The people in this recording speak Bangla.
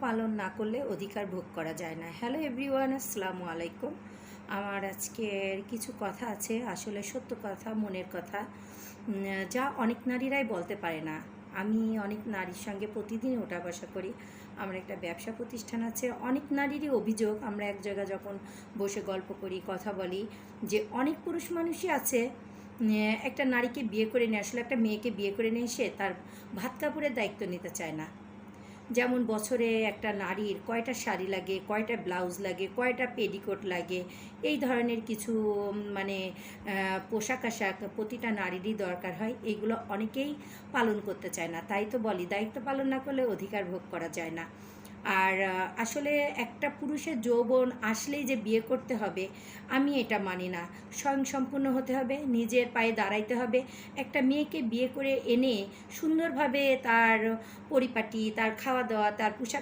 পালন না করলে অধিকার ভোগ করা যায় না। হ্যালো এভরিওয়ান, আসসালামু আলাইকুম। আমার আজকের কিছু কথা আছে, আসলে সত্য কথা, মনের কথা, যা অনেক নারীরাই বলতে পারে না। আমি অনেক নারীর সঙ্গে প্রতিদিন ওঠা বসা করি। আমার একটা ব্যবসা প্রতিষ্ঠান আছে। অনেক নারীরই অভিযোগ, আমরা এক জায়গায় যখন বসে গল্প করি, কথা বলি, যে অনেক পুরুষ মানুষই আছে একটা নারীকে বিয়ে করে নিয়ে, আসলে একটা মেয়েকে বিয়ে করে নিয়ে এসে তার ভাত কাপড়ের দায়িত্ব নিতে চায় না। যেমন বছরে একটা নারীর কয়টা শাড়ি লাগে, কয়টা ব্লাউজ লাগে, কয়টা পেডিকোট লাগে, এই ধরনের কিছু মানে পোশাক আশাক প্রতিটা নারীরই দরকার হয়। এইগুলো অনেকেই পালন করতে চায় না। তাই তো বলি, দায়িত্ব পালন না করলে অধিকার ভোগ করা যায় না। আর আসলে একটা পুরুষের যৌবন আসলেই যে বিয়ে করতে হবে, আমি এটা মানি না। স্বয়ংসম্পূর্ণ হতে হবে, নিজের পায়ে দাঁড়াইতে হবে। একটা মেয়েকে বিয়ে করে এনে সুন্দরভাবে তার পরিপাটি, তার খাওয়া দাওয়া, তার পোশাক